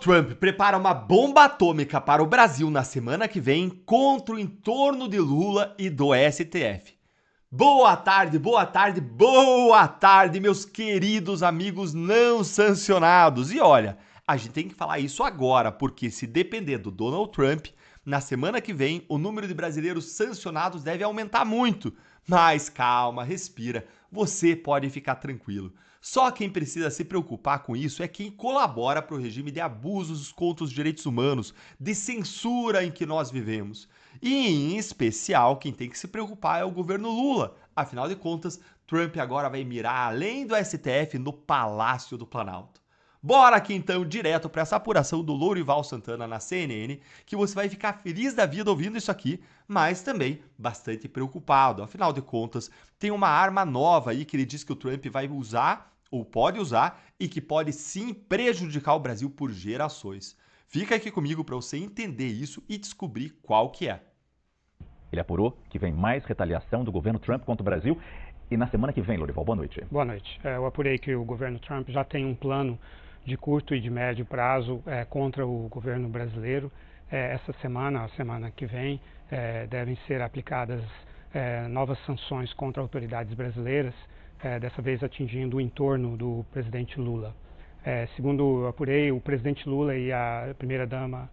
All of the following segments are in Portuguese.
Trump prepara uma bomba atômica para o Brasil na semana que vem contra o entorno de Lula e do STF. Boa tarde, boa tarde, boa tarde, meus queridos amigos não sancionados. E olha, a gente tem que falar isso agora, porque se depender do Donald Trump, na semana que vem o número de brasileiros sancionados deve aumentar muito. Mas calma, respira, você pode ficar tranquilo. Só quem precisa se preocupar com isso é quem colabora para o regime de abusos contra os direitos humanos, de censura em que nós vivemos. E, em especial, quem tem que se preocupar é o governo Lula. Afinal de contas, Trump agora vai mirar além do STF no Palácio do Planalto. Bora aqui então direto para essa apuração do Lourival Santana na CNN, que você vai ficar feliz da vida ouvindo isso aqui, mas também bastante preocupado. Afinal de contas, tem uma arma nova aí que ele diz que o Trump vai usar, ou pode usar, e que pode sim prejudicar o Brasil por gerações. Fica aqui comigo para você entender isso e descobrir qual que é. Ele apurou que vem mais retaliação do governo Trump contra o Brasil. E na semana que vem, Lourival, boa noite. Boa noite. Eu apurei que o governo Trump já tem um plano de curto e de médio prazo contra o governo brasileiro. Essa semana, a semana que vem, devem ser aplicadas novas sanções contra autoridades brasileiras, dessa vez atingindo o entorno do presidente Lula. Segundo eu apurei, o presidente Lula e a primeira-dama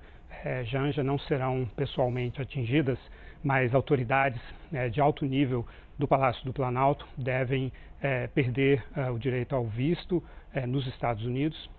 Janja não serão pessoalmente atingidas, mas autoridades de alto nível do Palácio do Planalto devem perder o direito ao visto nos Estados Unidos.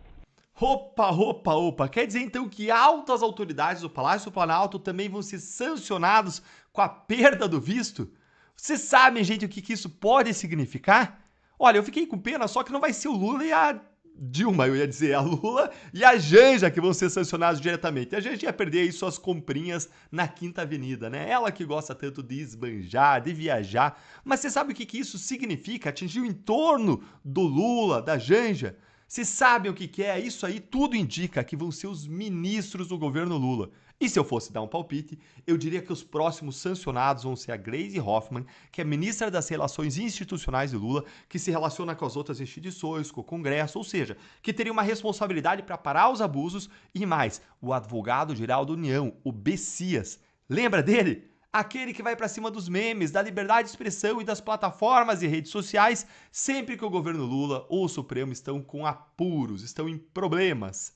Opa! Quer dizer então que altas autoridades do Palácio do Planalto também vão ser sancionados com a perda do visto? Vocês sabem, gente, o que isso pode significar? Olha, eu fiquei com pena, só que não vai ser o Lula e a Dilma, eu ia dizer, a Lula e a Janja que vão ser sancionados diretamente. A Janja ia perder aí suas comprinhas na Quinta Avenida, né? Ela que gosta tanto de esbanjar, de viajar. Mas você sabe o que isso significa? Atingir o entorno do Lula, da Janja? Vocês sabem o que é? Isso aí tudo indica que vão ser os ministros do governo Lula. E se eu fosse dar um palpite, eu diria que os próximos sancionados vão ser a Gleisi Hoffmann, que é ministra das Relações Institucionais de Lula, que se relaciona com as outras instituições, com o Congresso, ou seja, que teria uma responsabilidade para parar os abusos, e mais, o advogado-geral da União, o Bessias. Lembra dele? Aquele que vai para cima dos memes, da liberdade de expressão e das plataformas e redes sociais, sempre que o governo Lula ou o Supremo estão com apuros, estão em problemas.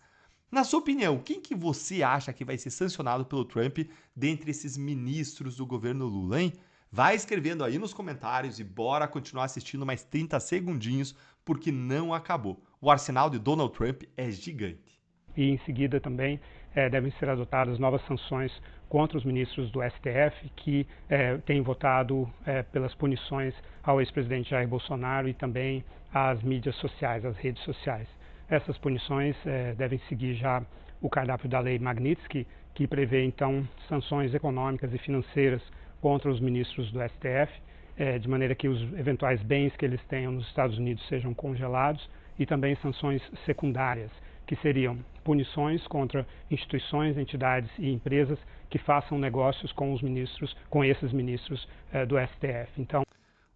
Na sua opinião, quem que você acha que vai ser sancionado pelo Trump dentre esses ministros do governo Lula, hein? Vai escrevendo aí nos comentários e bora continuar assistindo mais 30 segundinhos, porque não acabou. O arsenal de Donald Trump é gigante. E em seguida também devem ser adotadas novas sanções contra os ministros do STF que têm votado pelas punições ao ex-presidente Jair Bolsonaro e também às mídias sociais, às redes sociais. Essas punições devem seguir já o cardápio da Lei Magnitsky, que prevê então sanções econômicas e financeiras contra os ministros do STF, de maneira que os eventuais bens que eles tenham nos Estados Unidos sejam congelados, e também sanções secundárias, que seriam punições contra instituições, entidades e empresas que façam negócios com os ministros, com esses ministros do STF. Então,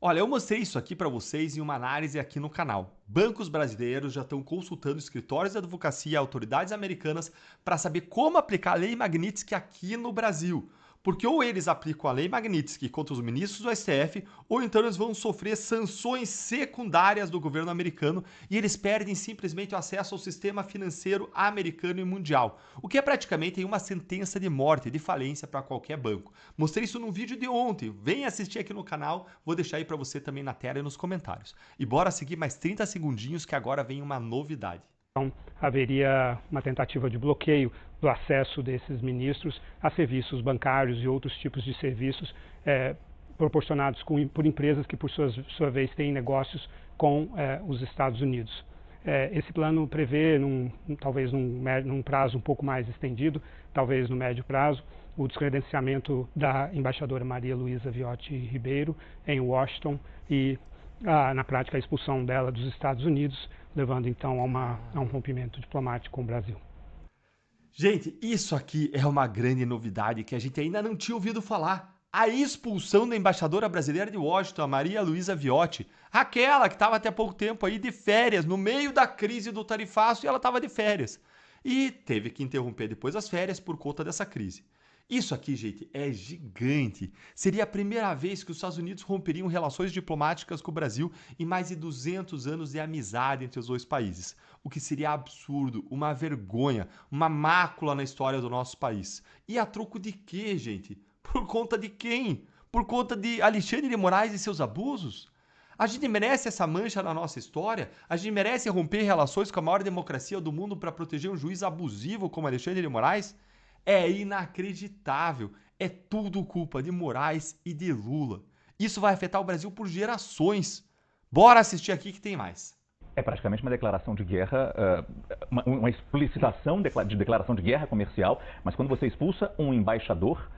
olha, eu mostrei isso aqui para vocês em uma análise aqui no canal. Bancos brasileiros já estão consultando escritórios de advocacia e autoridades americanas para saber como aplicar a Lei Magnitsky aqui no Brasil. Porque ou eles aplicam a Lei Magnitsky contra os ministros do STF, ou então eles vão sofrer sanções secundárias do governo americano e eles perdem simplesmente o acesso ao sistema financeiro americano e mundial, o que é praticamente uma sentença de morte, de falência para qualquer banco. Mostrei isso num vídeo de ontem, vem assistir aqui no canal, vou deixar aí para você também na tela e nos comentários. E bora seguir mais 30 segundinhos que agora vem uma novidade. Então, haveria uma tentativa de bloqueio do acesso desses ministros a serviços bancários e outros tipos de serviços proporcionados por empresas que, por sua vez, têm negócios com os Estados Unidos. Esse plano prevê, talvez num prazo um pouco mais estendido, talvez no médio prazo, o descredenciamento da embaixadora Maria Luísa Viotti Ribeiro em Washington e, na prática, a expulsão dela dos Estados Unidos, levando então a um rompimento diplomático com o Brasil. Gente, isso aqui é uma grande novidade que a gente ainda não tinha ouvido falar. A expulsão da embaixadora brasileira de Washington, a Maria Luísa Viotti, aquela que estava até pouco tempo aí de férias, no meio da crise do tarifaço, e ela estava de férias. e teve que interromper depois as férias por conta dessa crise. Isso aqui, gente, é gigante. Seria a primeira vez que os Estados Unidos romperiam relações diplomáticas com o Brasil em mais de 200 anos de amizade entre os dois países. O que seria absurdo, uma vergonha, uma mácula na história do nosso país. E a troco de quê, gente? Por conta de quem? Por conta de Alexandre de Moraes e seus abusos? A gente merece essa mancha na nossa história? A gente merece romper relações com a maior democracia do mundo para proteger um juiz abusivo como Alexandre de Moraes? É inacreditável. É tudo culpa de Moraes e de Lula. Isso vai afetar o Brasil por gerações. Bora assistir aqui que tem mais. É praticamente uma declaração de guerra, uma explicitação de declaração de guerra comercial, mas quando você expulsa um embaixador,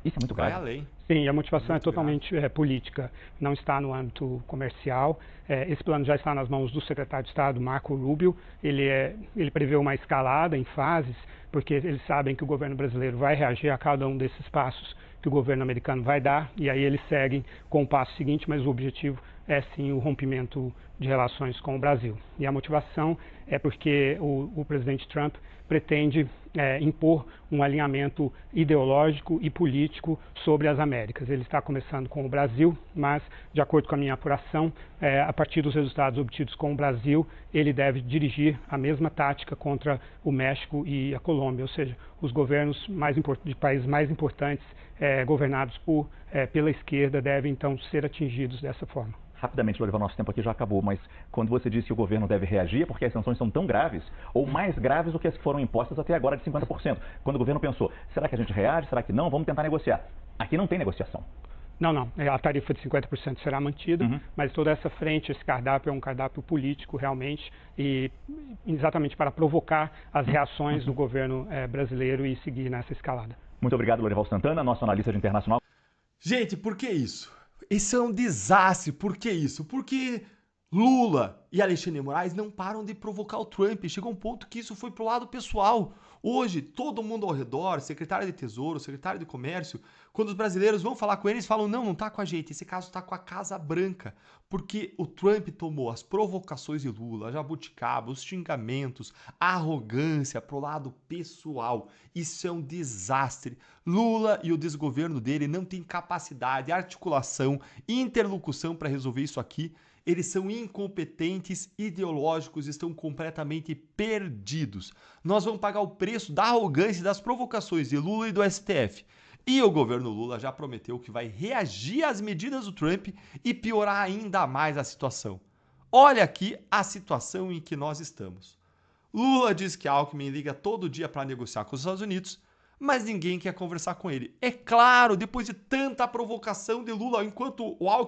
isso é muito grave. Vai além. Sim, a motivação Muito é totalmente política, não está no âmbito comercial. Esse plano já está nas mãos do secretário de Estado, Marco Rubio. Ele prevê uma escalada em fases, porque eles sabem que o governo brasileiro vai reagir a cada um desses passos que o governo americano vai dar, e aí eles seguem com o passo seguinte, mas o objetivo é sim o rompimento de relações com o Brasil. E a motivação é porque o presidente Trump pretende impor um alinhamento ideológico e político sobre as Américas. Ele está começando com o Brasil, mas, de acordo com a minha apuração, a partir dos resultados obtidos com o Brasil, ele deve dirigir a mesma tática contra o México e a Colômbia, ou seja, os governos de países mais importantes governados pela esquerda devem, então, ser atingidos dessa forma. Rapidamente, Lorival, nosso tempo aqui já acabou, mas quando você disse que o governo deve reagir, é porque as sanções são tão graves, ou mais graves do que as que foram impostas até agora de 50%. Quando o governo pensou, será que a gente reage, será que não? Vamos tentar negociar. Aqui não tem negociação. Não. A tarifa de 50% será mantida, mas toda essa frente, esse cardápio é um cardápio político realmente, e exatamente para provocar as reações do governo brasileiro e seguir nessa escalada. Muito obrigado, Lorival Santana, nosso analista de internacional. Gente, por que isso? Isso é um desastre. Por que isso? Porque Lula e Alexandre de Moraes não param de provocar o Trump. Chegou um ponto que isso foi pro lado pessoal. Hoje, todo mundo ao redor, secretário de Tesouro, secretário de Comércio, quando os brasileiros vão falar com eles, falam, não tá com a gente, esse caso tá com a Casa Branca. Porque o Trump tomou as provocações de Lula, a jabuticaba, os xingamentos, a arrogância pro lado pessoal. Isso é um desastre. Lula e o desgoverno dele não têm capacidade, articulação, interlocução para resolver isso aqui. Eles são incompetentes, ideológicos, estão completamente perdidos. Nós vamos pagar o preço da arrogância e das provocações de Lula e do STF. E o governo Lula já prometeu que vai reagir às medidas do Trump e piorar ainda mais a situação. Olha aqui a situação em que nós estamos. Lula diz que Alckmin liga todo dia para negociar com os Estados Unidos, mas ninguém quer conversar com ele. É claro, depois de tanta provocação de Lula, enquanto o Alckmin